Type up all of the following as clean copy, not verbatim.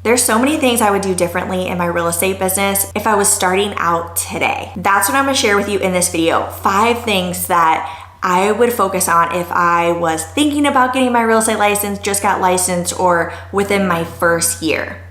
There's so many things I would do differently in my real estate business if I was starting out today. That's what I'm gonna share with you in this video. 5 things that I would focus on if I was thinking about getting my real estate license, just got licensed, or within my first year.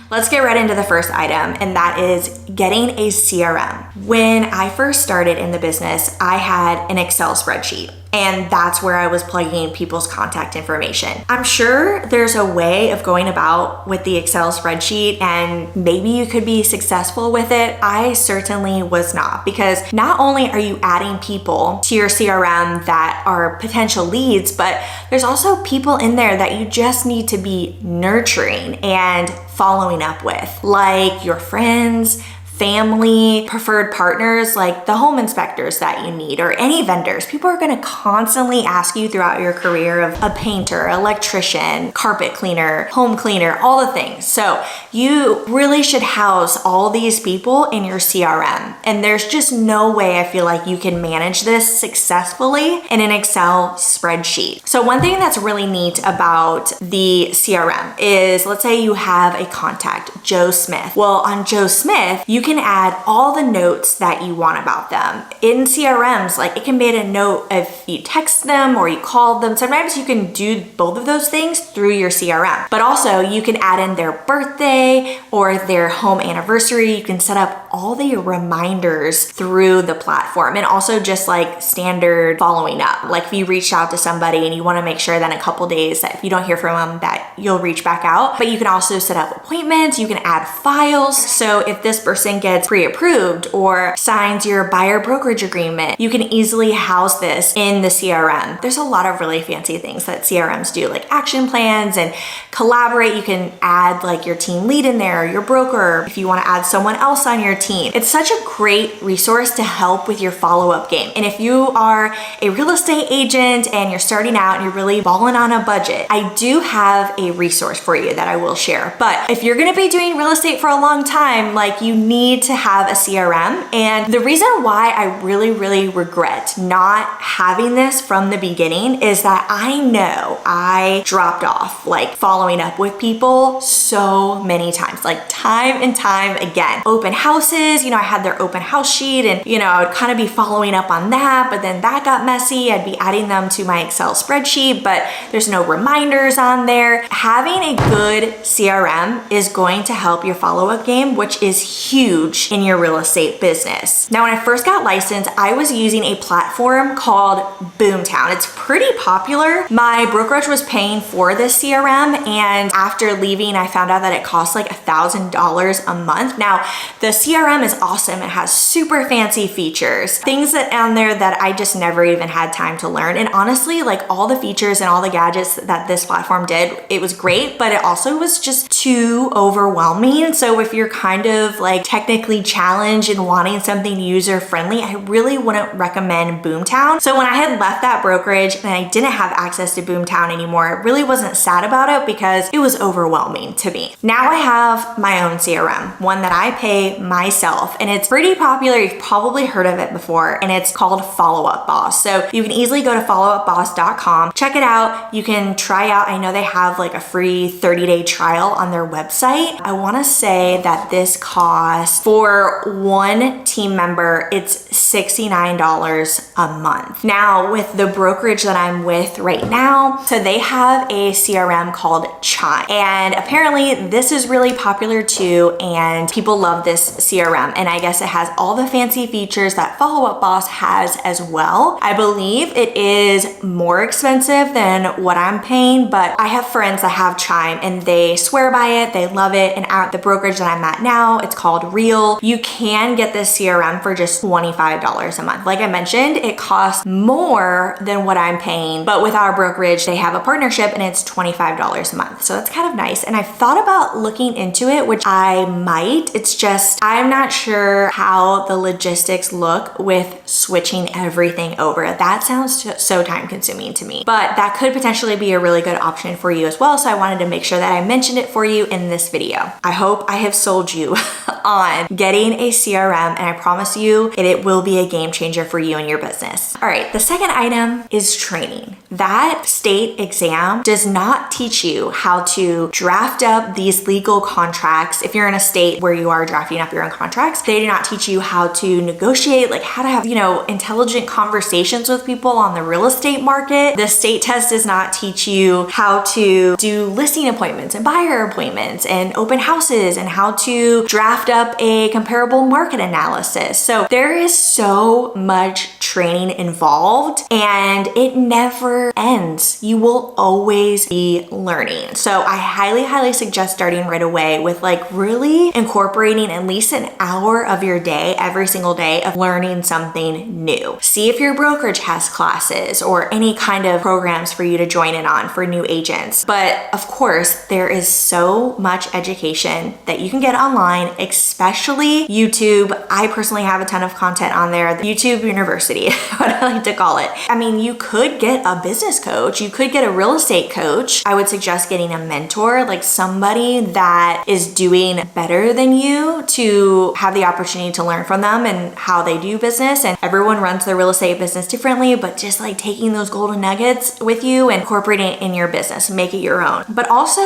Let's get right into the first item, and that is getting a CRM. When I first started in the business, I had an Excel spreadsheet, and that's where I was plugging people's contact information. I'm sure there's a way of going about with the Excel spreadsheet, and maybe you could be successful with it. I certainly was not, because not only are you adding people to your CRM that are potential leads, but there's also people in there that you just need to be nurturing and following up with, like your friends, family, preferred partners, like the home inspectors that you need, or any vendors. People are gonna constantly ask you throughout your career of a painter, electrician, carpet cleaner, home cleaner, all the things. So you really should house all these people in your CRM. And there's just no way I feel like you can manage this successfully in an Excel spreadsheet. So one thing that's really neat about the CRM is, let's say you have a contact, Joe Smith. Well, on Joe Smith, you can add all the notes that you want about them. In CRMs, like it can be a note if you text them or you called them. Sometimes you can do both of those things through your CRM, but also you can add in their birthday or their home anniversary. You can set up all the reminders through the platform, and also just like standard following up. Like if you reached out to somebody and you want to make sure that in a couple days that if you don't hear from them that you'll reach back out. But you can also set up appointments, you can add files. So if this person gets pre-approved or signs your buyer brokerage agreement, you can easily house this in the CRM. There's a lot of really fancy things that CRMs do, like action plans and collaborate. You can add like your team lead in there, your broker, if you want to add someone else on your team. It's such a great resource to help with your follow-up game. And if you are a real estate agent and you're starting out and you're really balling on a budget, I do have a resource for you that I will share. But if you're going to be doing real estate for a long time, like you need to have a CRM. And the reason why I really regret not having this from the beginning is that I know I dropped off like following up with people so many times, like time and time again. Open houses, I had their open house sheet, and I would kind of be following up on that, but then that got messy. I'd be adding them to my Excel spreadsheet, but there's no reminders on there. Having a good CRM is going to help your follow-up game, which is huge in your real estate business. Now, when I first got licensed, I was using a platform called Boomtown. It's pretty popular. My brokerage was paying for this CRM, and after leaving, I found out that it costs like $1,000 a month. Now, the CRM is awesome. It has super fancy features, things that on there that I just never even had time to learn. And honestly, like all the features and all the gadgets that this platform did, it was great, but it also was just too overwhelming. So if you're kind of like technically challenged and wanting something user-friendly, I really wouldn't recommend Boomtown. So when I had left that brokerage and I didn't have access to Boomtown anymore, I really wasn't sad about it because it was overwhelming to me. Now I have my own CRM, one that I pay myself, and it's pretty popular. You've probably heard of it before, and it's called Follow Up Boss. So you can easily go to followupboss.com, check it out. You can try out, I know they have like a free 30-day trial on their website. I want to say that this costs for one team member, it's $69 a month. Now with the brokerage that I'm with right now, so they have a CRM called Chime, and apparently this is really popular too, and people love this CRM, and I guess it has all the fancy features that Follow Up Boss has as well. I believe it is more expensive than what I'm paying, but I have friends that have Chime and they swear by it, they love it, and at the brokerage that I'm at now, it's called Real. You can get this CRM for just $25 a month. Like I mentioned, it costs more than what I'm paying, but with our brokerage, they have a partnership and it's $25 a month. So that's kind of nice. And I've thought about looking into it, which I might. It's just, I'm not sure how the logistics look with switching everything over. That sounds so time consuming to me, but that could potentially be a really good option for you as well. So I wanted to make sure that I mentioned it for you in this video. I hope I have sold you on on getting a CRM, and I promise you it will be a game changer for you and your business. All right, the second item is training. That state exam does not teach you how to draft up these legal contracts. If you're in a state where you are drafting up your own contracts, they do not teach you how to negotiate, like how to have, intelligent conversations with people on the real estate market. The state test does not teach you how to do listing appointments and buyer appointments and open houses and how to draft up a comparable market analysis. So there is so much training involved and it never ends. You will always be learning. So I highly suggest starting right away with really incorporating at least an hour of your day every single day of learning something new. See if your brokerage has classes or any kind of programs for you to join in on for new agents. But of course, there is so much education that you can get online, especially YouTube. I personally have a ton of content on there. The YouTube University, what I like to call it. I mean, you could get a business coach, you could get a real estate coach. I would suggest getting a mentor, like somebody that is doing better than you, to have the opportunity to learn from them and how they do business. And everyone runs their real estate business differently, but just taking those golden nuggets with you and incorporating it in your business, make it your own. But also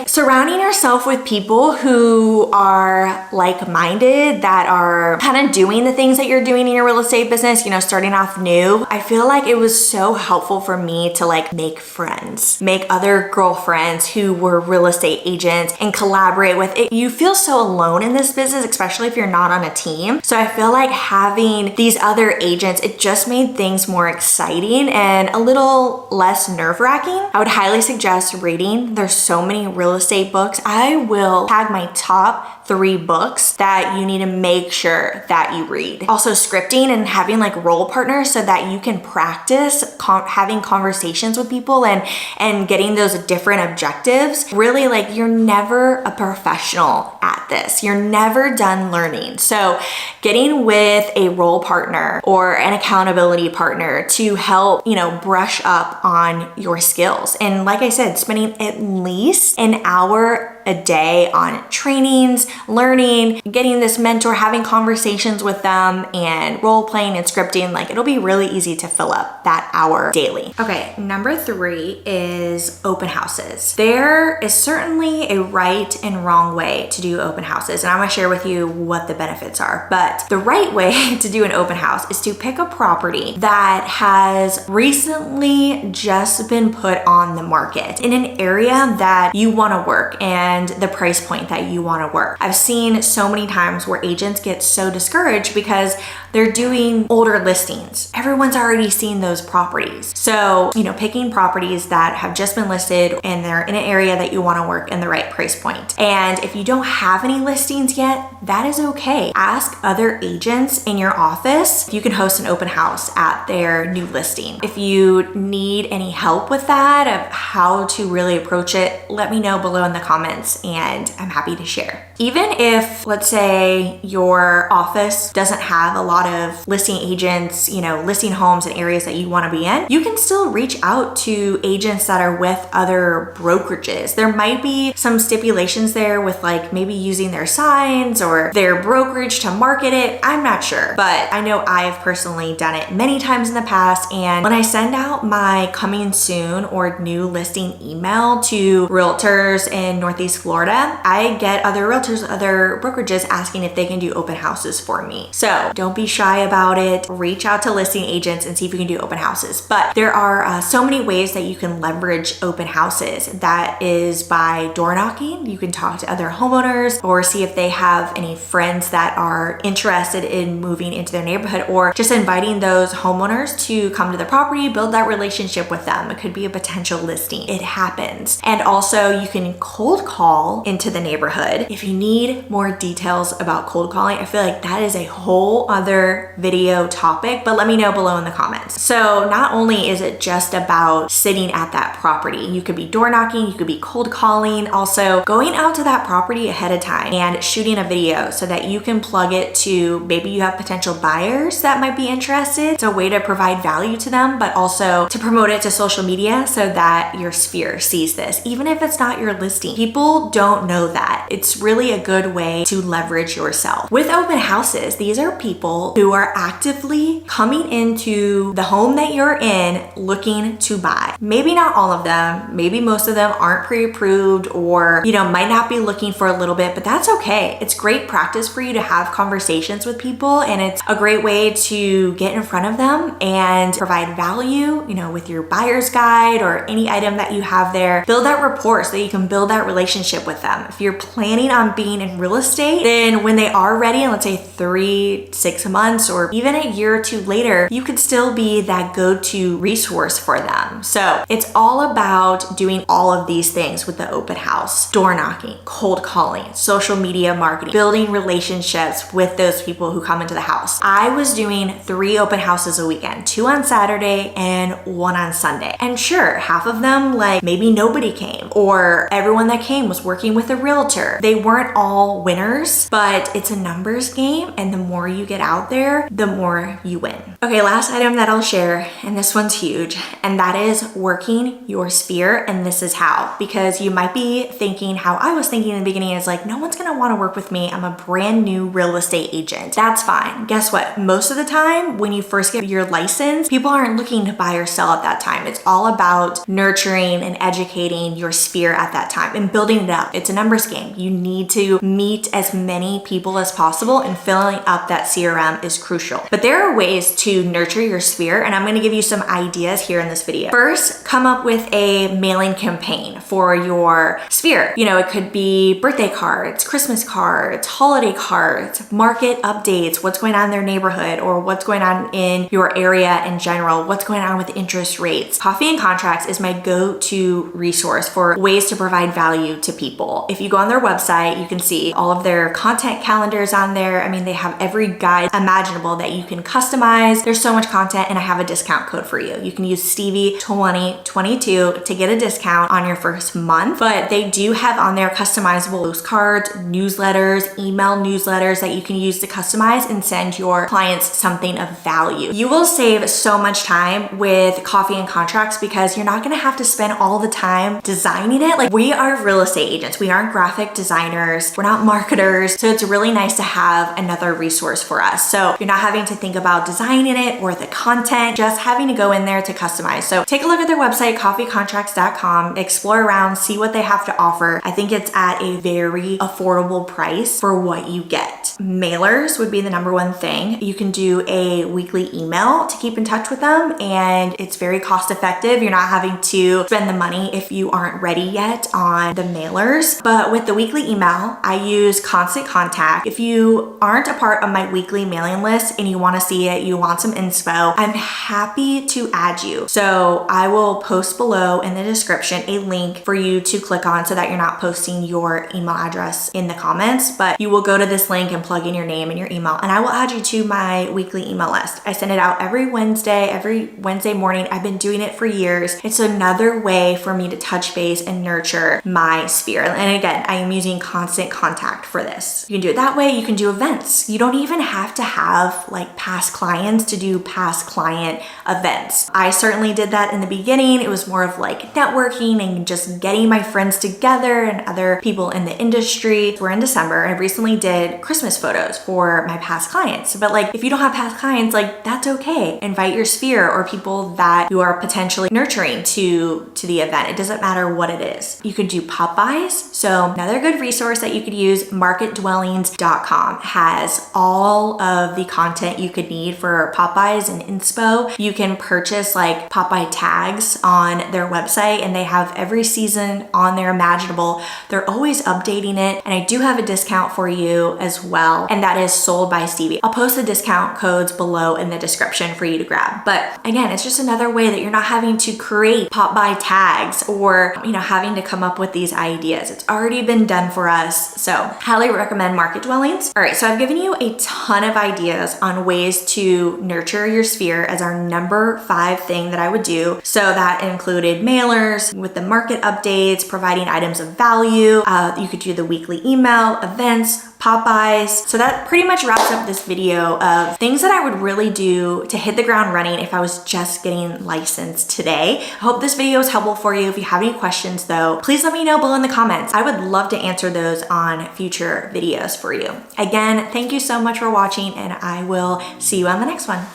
surrounding yourself with people who are like-minded, that are kind of doing the things that you're doing in your real estate business, starting off new. I feel like it was so helpful for me to make friends, make other girlfriends who were real estate agents and collaborate with it. You feel so alone in this business, especially if you're not on a team. So I feel like having these other agents, it just made things more exciting and a little less nerve-wracking. I would highly suggest reading. There's so many real estate books. I will tag my top 3 books that you need to make sure that you read. Also scripting and having role partners so that you can practice having conversations with people and getting those different objectives. Really, you're never a professional at this. You're never done learning. So getting with a role partner or an accountability partner to help, brush up on your skills. And like I said, spending at least an hour a day on trainings, learning, getting this mentor, having conversations with them, and role playing and scripting. It'll be really easy to fill up that hour daily. Okay, number 3 is open houses. There is certainly a right and wrong way to do open houses, and I'm gonna share with you what the benefits are. But the right way to do an open house is to pick a property that has recently just been put on the market in an area that you wanna work and the price point that you wanna work. I've seen so many times where agents get so discouraged because they're doing older listings. Everyone's already seen those properties. So, picking properties that have just been listed and they're in an area that you wanna work in the right price point. And if you don't have any listings yet, that is okay. Ask other agents in your office if you can host an open house at their new listing. If you need any help with that, of how to really approach it, let me know below in the comments and I'm happy to share. Even if, let's say, your office doesn't have a lot of listing agents, listing homes in areas that you want to be in, you can still reach out to agents that are with other brokerages. There might be some stipulations there with maybe using their signs or their brokerage to market it. I'm not sure, but I know I've personally done it many times in the past. And when I send out my coming soon or new listing email to realtors in Northeast Florida, I get other realtors, other brokerages asking if they can do open houses for me. So don't be shy about it. Reach out to listing agents and see if you can do open houses. But there are so many ways that you can leverage open houses. That is by door knocking. You can talk to other homeowners or see if they have any friends that are interested in moving into their neighborhood, or just inviting those homeowners to come to the property, build that relationship with them. It could be a potential listing. It happens. And also you can cold call into the neighborhood. If you need more details about cold calling, I feel like that is a whole other video topic, but let me know below in the comments. weekends. So not only is it just about sitting at that property, you could be door knocking, you could be cold calling, also going out to that property ahead of time and shooting a video so that you can plug it to, maybe you have potential buyers that might be interested. It's a way to provide value to them, but also to promote it to social media so that your sphere sees this, even if it's not your listing. People don't know that. It's really a good way to leverage yourself. With open houses, these are people who are actively coming into the home that you're in looking to buy. Maybe not all of them, maybe most of them aren't pre-approved or, might not be looking for a little bit, but that's okay. It's great practice for you to have conversations with people, and it's a great way to get in front of them and provide value, with your buyer's guide or any item that you have there. Build that rapport so that you can build that relationship with them. If you're planning on being in real estate, then when they are ready, and let's say 3-6 months or even a year or two later, you could still be that go-to resource for them. So it's all about doing all of these things with the open house: door knocking, cold calling, social media marketing, building relationships with those people who come into the house. I was doing 3 open houses a weekend, 2 on Saturday and 1 on Sunday. And sure, half of them, like maybe nobody came, or everyone that came was working with a realtor. They weren't all winners, but it's a numbers game, and the more you get out there, the more you win. Okay, last item that I'll share, and this one's huge, and that is working your sphere. And this is how, because you might be thinking how I was thinking in the beginning, is like, no one's gonna wanna work with me. I'm a brand new real estate agent. That's fine. Guess what? Most of the time, when you first get your license, people aren't looking to buy or sell at that time. It's all about nurturing and educating your sphere at that time and building it up. It's a numbers game. You need to meet as many people as possible, and filling up that CRM is crucial. But there are ways to nurture your sphere, and I'm gonna give you some ideas here in this video. First, come up with a mailing campaign for your sphere. It could be birthday cards, Christmas cards, holiday cards, market updates, what's going on in their neighborhood, or what's going on in your area in general, what's going on with interest rates. Coffee and Contracts is my go-to resource for ways to provide value to people. If you go on their website, you can see all of their content calendars on there. I mean, they have every guide imaginable that you can customize. There's so much content, and I have a discount code for you. You can use Stevie 2022 to get a discount on your first month, but they do have on there customizable postcards, newsletters, email newsletters that you can use to customize and send your clients something of value. You will save so much time with Coffee and Contracts because you're not gonna have to spend all the time designing it. Like, we are real estate agents. We aren't graphic designers. We're not marketers. So it's really nice to have another resource for us. So you're not having to think about designing it or the content, just having to go in there to customize. So take a look at their website, coffeecontracts.com, explore around, see what they have to offer. I think it's at a very affordable price for what you get. Mailers would be the number one thing. You can do a weekly email to keep in touch with them, and it's very cost effective. You're not having to spend the money if you aren't ready yet on the mailers. But with the weekly email, I use Constant Contact. If you aren't a part of my weekly mailing list and you want to see it, you want some inspo, I'm happy to add you. So I will post below in the description a link for you to click on so that you're not posting your email address in the comments, but you will go to this link and plug in your name and your email, and I will add you to my weekly email list. I send it out every Wednesday morning. I've been doing it for years. It's another way for me to touch base and nurture my sphere. And again, I am using Constant Contact for this. You can do it that way. You can do events. You don't even have to have like past clients to do past client events. I certainly did that in the beginning. It was more of like networking and just getting my friends together and other people in the industry. We're in December. I recently did Christmas photos for my past clients. But like, if you don't have past clients, like that's okay. Invite your sphere or people that you are potentially nurturing to the event. It doesn't matter what it is. You could do pop buys. So another good resource that you could use, marketdwellings.com, has all of the content you could need for pop buys and inspo. You can purchase like pop by tags on their website, and they have every season on there imaginable. They're always updating it, and I do have a discount for you as well, and that is Sold by Stevie. I'll post the discount codes below in the description for you to grab. But again, it's just another way that you're not having to create pop by tags or, having to come up with these ideas. It's already been done for us. So highly recommend market dwellings. All right, so I've given you a ton of ideas on ways to nurture your sphere as our number 5 thing that I would do. So that included mailers with the market updates, providing items of value. You could do the weekly email, events, pop-bys. So that pretty much wraps up this video of things that I would really do to hit the ground running if I was just getting licensed today. I hope this video was helpful for you. If you have any questions though, please let me know below in the comments. I would love to answer those on future videos for you. Again, thank you so much for watching, and I will see you on the next one.